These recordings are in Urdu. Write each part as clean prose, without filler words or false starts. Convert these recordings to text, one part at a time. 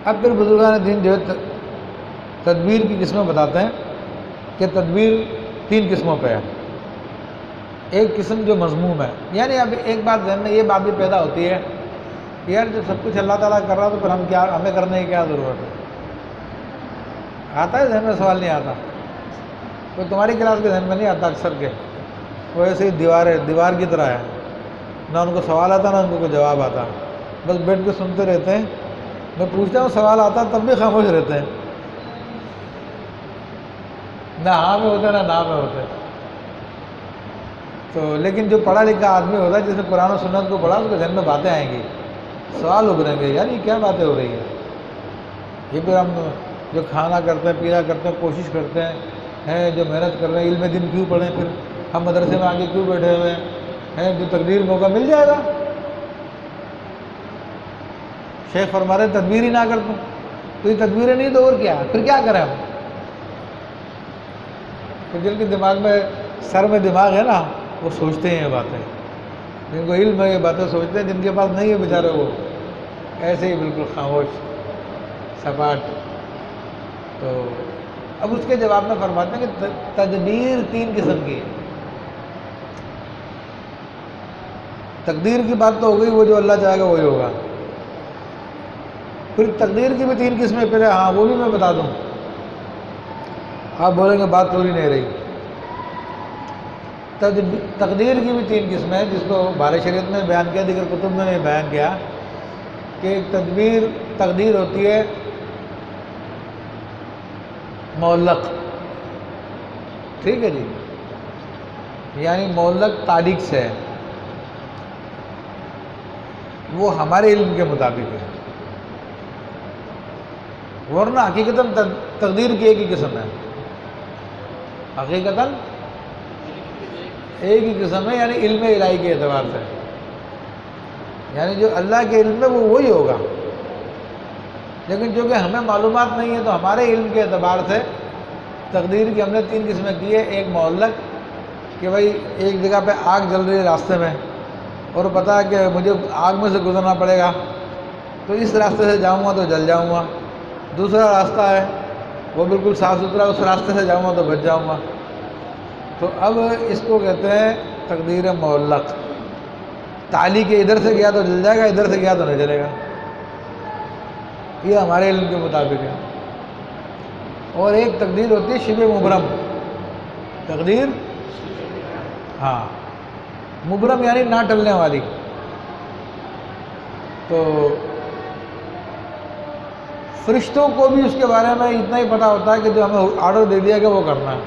اب پھر بزرگان دین جو ہے تدبیر کی قسمیں بتاتے ہیں کہ تدبیر 3 قسموں پہ ہے۔ ایک قسم جو مذموم ہے، یعنی اب ایک بات ذہن میں یہ بات بھی پیدا ہوتی ہے کہ یار جب سب کچھ اللہ تعالیٰ کر رہا تو پھر ہمیں کرنے کی کیا ضرورت ہے؟ آتا ہے ذہن میں سوال؟ نہیں آتا؟ تو تمہاری کلاس کے ذہن میں نہیں آتا اکثر کے؟ وہ ایسے ہی دیوار کی طرح ہے، نہ ان کو سوال آتا نہ ان کو کوئی جواب آتا، بس بیٹھ کے سنتے رہتے ہیں۔ میں پوچھتا ہوں سوال آتا تب بھی خاموش رہتے ہیں، نہ ہاں میں ہوتے نہ میں ہوتے۔ تو لیکن جو پڑھا لکھا آدمی ہوتا ہے، جس نے قرآن و سنت کو پڑھا، اس کے ذہن میں باتیں آئیں گی، سوال ابھریں گے، یار یہ کیا باتیں ہو رہی ہیں؟ یہ پھر ہم جو کھانا کرتے ہیں، پینا کرتے ہیں، کوشش کرتے ہیں جو محنت کر رہے ہیں، علم دین کیوں پڑھیں؟ پھر ہم مدرسے میں آگے کیوں بیٹھے ہوئے ہیں؟ جو تقدیر موقع مل جائے گا۔ شیخ فرما رہے تدبیر ہی نہ کرتے تو یہ تدبیریں نہیں تو اور کیا؟ پھر کیا کریں ہم؟ تو جن کے دماغ میں سر میں دماغ ہے نا، وہ سوچتے ہیں یہ باتیں، جن کو علم ہے یہ باتیں سوچتے ہیں، جن کے پاس نہیں ہے بیچارے وہ ایسے ہی بالکل خاموش سپاٹ۔ تو اب اس کے جواب میں فرماتے ہیں کہ تدبیر 3 قسم کی ہے۔ تقدیر کی بات تو ہو گئی، وہ جو اللہ چاہے گا وہی ہوگا۔ پھر تقدیر کی بھی 3 قسمیں پہلے، ہاں وہ بھی میں بتا دوں، آپ بولیں گے بات پوری نہیں رہی۔ تقدیر کی بھی 3 قسمیں ہیں، جس کو بارِ شریعت میں بیان کیا، دیگر کتب میں نے بیان کیا کہ تقدیر ہوتی ہے معلق، ٹھیک ہے جی، یعنی معلق تعلیق سے ہے، وہ ہمارے علم کے مطابق ہے، ورنہ حقیقتاً تقدیر کی ایک ہی قسم ہے، حقیقتاً ایک ہی قسم ہے، یعنی علم الہی کے اعتبار سے، یعنی جو اللہ کے علم میں وہ وہی ہوگا، لیکن چونکہ ہمیں معلومات نہیں ہے تو ہمارے علم کے اعتبار سے تقدیر کی ہم نے 3 قسمیں کی ہے۔ ایک معلق کہ بھائی ایک جگہ پہ آگ جل رہی ہے راستے میں، اور پتہ ہے کہ مجھے آگ میں سے گزرنا پڑے گا، تو اس راستے سے جاؤں گا تو جل جاؤں گا۔ دوسرا راستہ ہے وہ بالکل صاف ستھرا، اس راستے سے جاؤں گا تو بچ جاؤں گا۔ تو اب اس کو کہتے ہیں تقدیر معلق، تعلیق کے ادھر سے گیا تو جل جائے گا، ادھر سے گیا تو نہیں جلے گا، یہ ہمارے علم کے مطابق ہے۔ اور ایک تقدیر ہوتی ہے شبہ مبرم، تقدیر ہاں مبرم یعنی نہ ٹلنے والی۔ تو فرشتوں کو بھی اس کے بارے میں اتنا ہی پتہ ہوتا ہے کہ جو ہمیں آرڈر دے دیا کہ وہ کرنا ہے،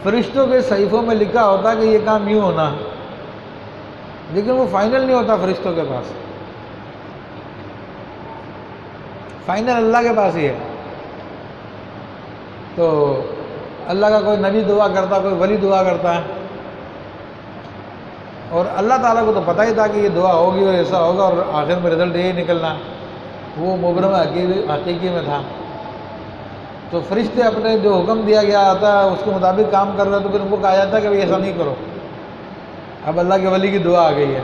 فرشتوں کے صحیفوں میں لکھا ہوتا ہے کہ یہ کام یوں ہونا ہے، لیکن وہ فائنل نہیں ہوتا فرشتوں کے پاس، فائنل اللہ کے پاس ہی ہے۔ تو اللہ کا کوئی نبی دعا کرتا، کوئی ولی دعا کرتا ہے، اور اللہ تعالیٰ کو تو پتہ ہی تھا کہ یہ دعا ہوگی اور ایسا ہوگا، اور آخر میں رزلٹ یہی نکلنا، وہ مبرم حقیقی میں تھا۔ تو فرشتے اپنے جو حکم دیا گیا آتا ہے اس کے مطابق کام کر رہے ہیں، تو پھر ان کو کہا جاتا ہے کہ ایسا نہیں کرو، اب اللہ کے ولی کی دعا آ گئی ہے،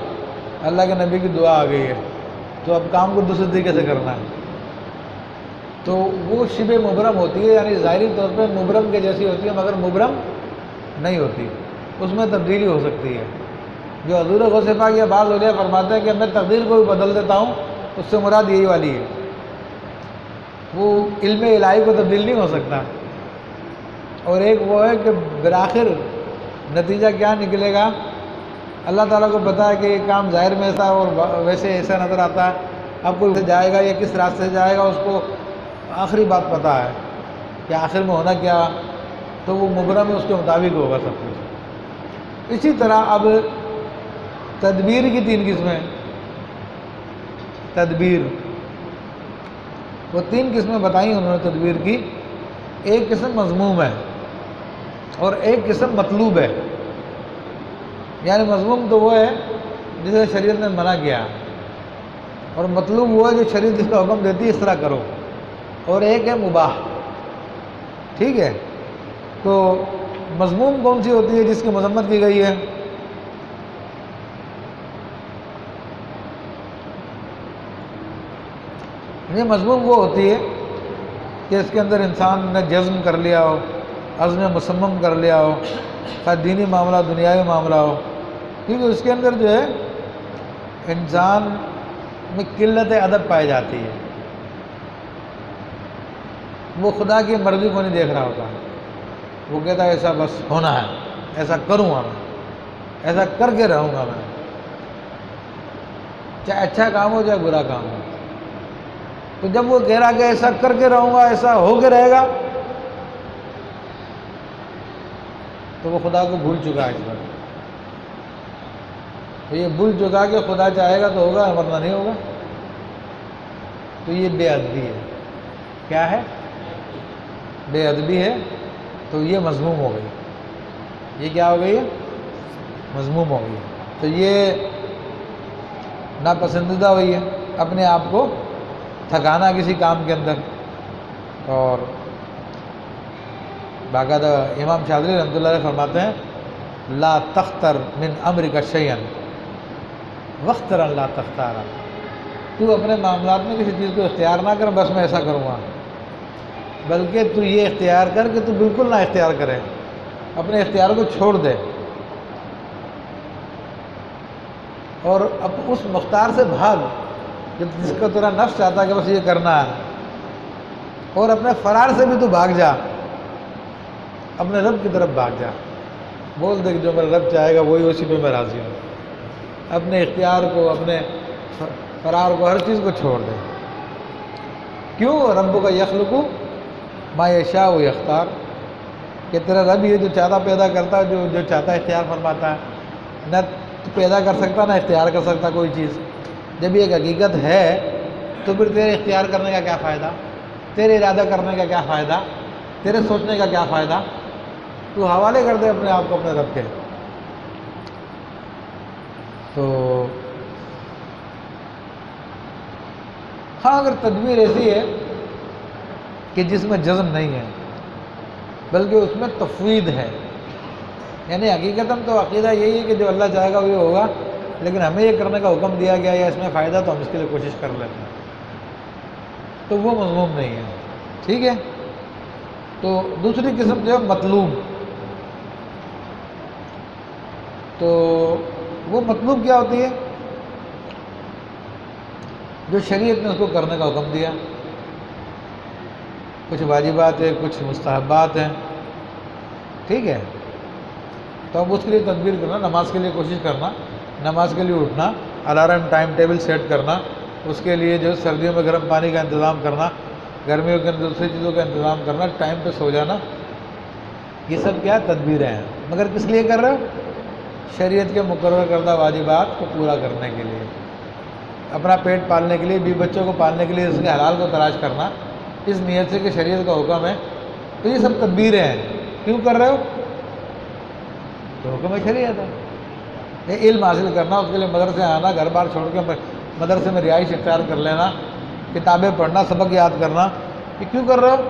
اللہ کے نبی کی دعا آ گئی ہے، تو اب کام کو دوسرے طریقے سے کرنا ہے۔ تو وہ شبہ مبرم ہوتی ہے، یعنی ظاہری طور پہ مبرم کے جیسی ہوتی ہے مگر مبرم نہیں ہوتی، اس میں تبدیلی ہو سکتی ہے۔ جو حضور غوث پاک یا بعض اولیاء فرماتے ہیں کہ میں تقدیر کو بھی بدل دیتا ہوں، اس سے مراد یہی والی ہے، وہ علم الہی کو تبدیل نہیں ہو سکتا۔ اور ایک وہ ہے کہ بالآخر نتیجہ کیا نکلے گا، اللہ تعالیٰ کو پتہ ہے کہ یہ کام ظاہر میں ایسا اور ویسے ایسا نظر آتا ہے، اب کوئی جائے گا یا کس راستے سے جائے گا اس کو آخری بات پتہ ہے کہ آخر میں ہونا کیا، تو وہ مبرم میں اس کے مطابق ہوگا سب کچھ۔ اسی طرح اب تدبیر کی 3 قسمیں، تدبیر وہ 3 قسمیں بتائیں انہوں نے تدبیر کی۔ ایک قسم مذموم ہے اور ایک قسم مطلوب ہے، یعنی مذموم تو وہ ہے جسے شریعت نے منع کیا، اور مطلوب وہ ہے جو شریعت جس کا حکم دیتی ہے اس طرح کرو، اور ایک ہے مباح، ٹھیک ہے۔ تو مذموم کون سی ہوتی ہے؟ جس کی مذمت کی گئی ہے، یہ مضمون وہ ہوتی ہے کہ اس کے اندر انسان نے جزم کر لیا ہو، عزم مصمم کر لیا ہو، خواہ دینی معاملہ دنیاوی معاملہ ہو، کیونکہ اس کے اندر جو ہے انسان میں قلت ادب پائی جاتی ہے، وہ خدا کی مرضی کو نہیں دیکھ رہا ہوتا، وہ کہتا ہے ایسا بس ہونا ہے، ایسا کروں گا میں، ایسا کر کے رہوں گا میں، چاہے اچھا کام ہو چاہے برا کام ہو۔ تو جب وہ کہہ رہا کہ ایسا کر کے رہوں گا، ایسا ہو کے رہے گا، تو وہ خدا کو بھول چکا ہے اس وقت۔ تو یہ بھول چکا کہ خدا چاہے گا تو ہوگا ورنہ نہیں ہوگا، تو یہ بے ادبی ہے۔ کیا ہے؟ بے ادبی ہے، تو یہ مذموم ہو گئی۔ یہ کیا ہو گئی ہے؟ مذموم ہو گئی ہے۔ تو یہ ناپسندیدہ ہوئی ہے، اپنے آپ کو تھکانا کسی کام کے اندر۔ اور باقاعدہ امام شاذلی رحمۃ اللہ علیہ فرماتے ہیں لا تختر من امرک شیئا واختر لا تختار، تو اپنے معاملات میں کسی چیز کو اختیار نہ کر بس میں ایسا کروں گا، بلکہ تو یہ اختیار کر کہ تو بالکل نہ اختیار کرے، اپنے اختیار کو چھوڑ دے، اور اب اس مختار سے بھاگ جس کو تیرا نفس چاہتا ہے کہ بس یہ کرنا ہے، اور اپنے فرار سے بھی تو بھاگ جا، اپنے رب کی طرف بھاگ جا، بول دے کہ جو میرا رب چاہے گا وہی، اسی پہ میں راضی ہوں۔ اپنے اختیار کو، اپنے فرار کو، ہر چیز کو چھوڑ دے۔ کیوں؟ رب کا یخلق ما یشاء و یختار، کہ تیرا رب یہ جو چاہتا پیدا کرتا ہے، جو چاہتا اختیار فرماتا ہے، نہ تو پیدا کر سکتا نہ اختیار کر سکتا کوئی چیز۔ جب یہ ایک حقیقت ہے تو پھر تیرے اختیار کرنے کا کیا فائدہ، تیرے ارادہ کرنے کا کیا فائدہ، تیرے سوچنے کا کیا فائدہ؟ تو حوالے کر دے اپنے آپ کو اپنے رب کے۔ تو ہاں، اگر تدبیر ایسی ہے کہ جس میں جزم نہیں ہے بلکہ اس میں تفویض ہے، یعنی حقیقتاً تو عقیدہ یہی ہے کہ جو اللہ چاہے گا وہی ہوگا، لیکن ہمیں یہ کرنے کا حکم دیا گیا یا اس میں فائدہ تو ہم اس کے لیے کوشش کر لیتے ہیں، تو وہ مذموم نہیں ہے۔ ٹھیک ہے؟ تو دوسری قسم جو ہے مطلوب، تو وہ مطلوب کیا ہوتی ہے؟ جو شریعت نے اس کو کرنے کا حکم دیا، کچھ واجبات ہیں، کچھ مستحبات ہیں، ٹھیک ہے؟ تو اب اس کے لیے تدبیر کرنا، نماز کے لیے کوشش کرنا، نماز کے لیے اٹھنا، الارم ٹائم ٹیبل سیٹ کرنا، اس کے لیے جو سردیوں میں گرم پانی کا انتظام کرنا، گرمیوں کے اندر دوسری چیزوں کا انتظام کرنا، ٹائم پہ سو جانا، یہ سب کیا تدبیریں ہیں، مگر کس لیے کر رہے ہو؟ شریعت کے مقرر کردہ واجبات کو پورا کرنے کے لیے، اپنا پیٹ پالنے کے لیے، بیوی بچوں کو پالنے کے لیے، اس کے حلال کو تلاش کرنا، اس نیت سے کہ شریعت کا حکم ہے، تو یہ سب تدبیریں ہیں۔ کیوں کر رہے ہو؟ تو حکم ہے شریعت ہے۔ یہ علم حاصل کرنا، اس کے لیے مدرسے آنا، گھر بار چھوڑ کے مدرسے میں رہائش اختیار کر لینا، کتابیں پڑھنا، سبق یاد کرنا، یہ کیوں کر رہے ہو؟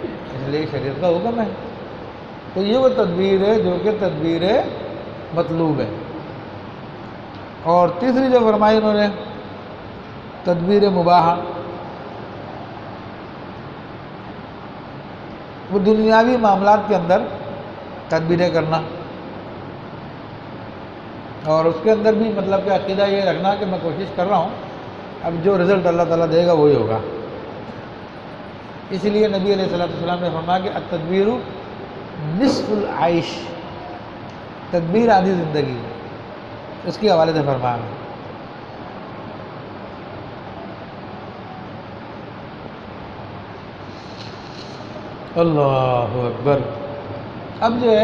اس لیے شریعت کا حکم ہے۔ تو یہ وہ تدبیر ہے جو کہ تدبیر مطلوب ہے۔ اور تیسری جو فرمائی انہوں نے تدبیر مباحہ، وہ دنیاوی معاملات کے اندر تدبیریں کرنا، اور اس کے اندر بھی مطلب کہ عقیدہ یہ رکھنا کہ میں کوشش کر رہا ہوں، اب جو رزلٹ اللہ تعالیٰ دے گا وہی ہوگا۔ اس لیے نبی علیہ السلام نے فرمایا کہ التدبیر نصف العیش، تدبیر آدھی زندگی، اس کے حوالے سے فرمایا۔ اللہ اکبر۔ اب جو ہے،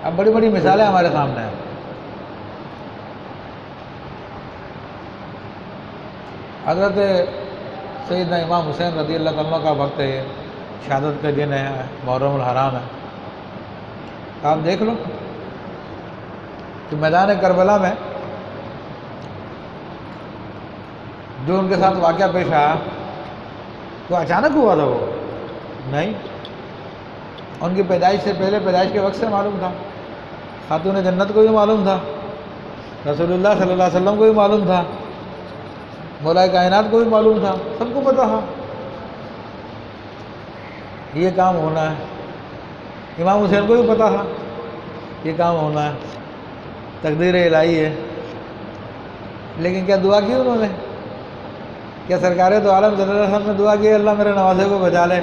اب بڑی بڑی مثالیں ہمارے سامنے ہیں۔ حضرت سیدنا امام حسین رضی اللہ عنہ کا وقت ہے، شہادت کا دن ہے، محرم الحرام ہے۔ آپ دیکھ لو کہ میدان کربلا میں جو ان کے ساتھ واقعہ پیش آیا، تو اچانک ہوا تھا وہ؟ نہیں، ان کی پیدائش سے پہلے، پیدائش کے وقت سے معلوم تھا، خاتون جنت کو بھی معلوم تھا، رسول اللہ صلی اللہ علیہ وسلم کو بھی معلوم تھا مولا کائنات کو بھی معلوم تھا، سب کو پتا تھا یہ کام ہونا ہے، امام حسین کو بھی پتا تھا یہ کام ہونا ہے، تقدیر الہی ہے۔ لیکن کیا دعا کی انہوں نے؟ کیا سرکار تو عالم صلی اللہ علیہ وسلم نے دعا کی اللہ میرے نوازے کو بچا لے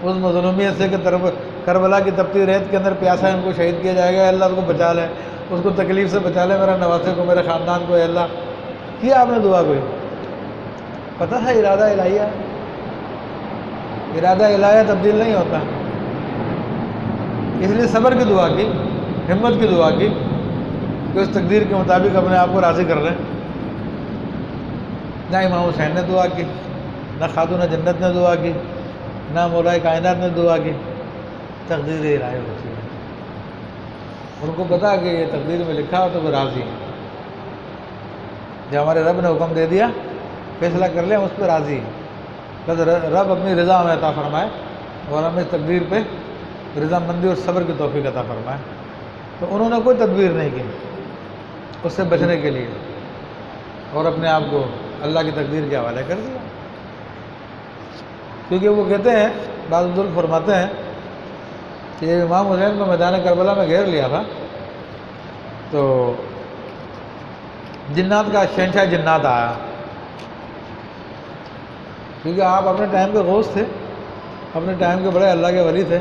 اس مظلومیت سے کہ کربلا کی تپتی ریت کے اندر پیاسا ہے، ان کو شہید کیا جائے گا، اللہ اس کو بچا لے، اس کو تکلیف سے بچا لے، میرے نوازے کو، میرے خاندان کو، اللہ کیا آپ نے دعا کوئی؟ پتہ ہے ارادہ الہیہ، ارادہ الہیہ تبدیل نہیں ہوتا، اس لیے صبر کی دعا کی، ہمت کی دعا کی کہ اس تقدیر کے مطابق اپنے آپ کو راضی کر لیں۔ نہ امام حسین نے دعا کی، نہ خاتون جنت نے دعا کی، نہ مولا کائنات نے دعا کی، تقدیر الہی ہوتی ہے۔ ان کو پتا کہ یہ تقدیر میں لکھا ہو تو وہ راضی ہیں، جو ہمارے رب نے حکم دے دیا فیصلہ کر لیں، ہم اس پہ راضی ہیں، بس رب اپنی رضا ہمیں عطا فرمائے اور ہمیں اس تقدیر پہ رضا مندی اور صبر کی توفیق عطا فرمائے۔ تو انہوں نے کوئی تدبیر نہیں کی اس سے بچنے کے لیے اور اپنے آپ کو اللہ کی تقدیر کے حوالے کر دیا، کیونکہ وہ کہتے ہیں، بعض بزرگ فرماتے ہیں کہ امام حسین کو میدان کربلا میں گھیر لیا تھا تو جنات کا شہنشاہ جنات آیا، کیونکہ آپ اپنے ٹائم کے غوث تھے، اپنے ٹائم کے بڑے اللہ کے ولی تھے،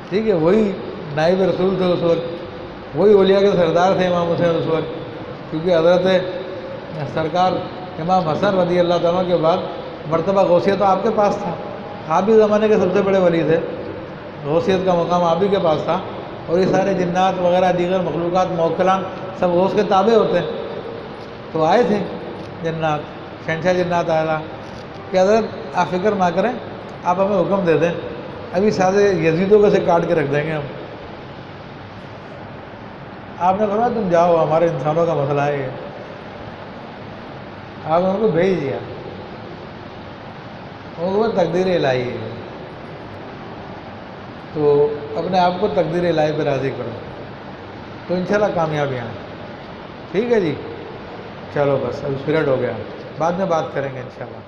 ٹھیک ہے، وہی نائب رسول تھے اس وقت، وہی اولیاء کے سردار تھے امام حسین اس وقت، کیونکہ حضرت سرکار امام حسن رضی اللہ تعالیٰ کے بعد مرتبہ غوثیت تو آپ کے پاس تھا، آپ بھی زمانے کے سب سے بڑے ولی تھے، غوثیت کا مقام آپ ہی کے پاس تھا، اور یہ سارے جنات وغیرہ دیگر مخلوقات موکلان سب غوث کے تابع ہوتے ہیں۔ تو آئے تھے جنات، شہنشاہ جنات آیا تھا کہ حضرت آپ فکر نہ کریں، آپ ہمیں حکم دے دیں، ابھی سارے یزیدوں کو سے کاٹ کے رکھ دیں گے ہم۔ آپ نے فرمایا تم جاؤ، ہمارے انسانوں کا مسئلہ ہے یہ، آپ نے ان کو بھیج دیا، ان کو تقدیر الہی ہے، تو اپنے آپ کو تقدیر الہی پہ راضی کرو تو انشاءاللہ کامیابیاں ہیں۔ ٹھیک ہے جی، چلو بس اب اسپریٹ ہو گیا، بعد میں بات کریں گے انشاءاللہ۔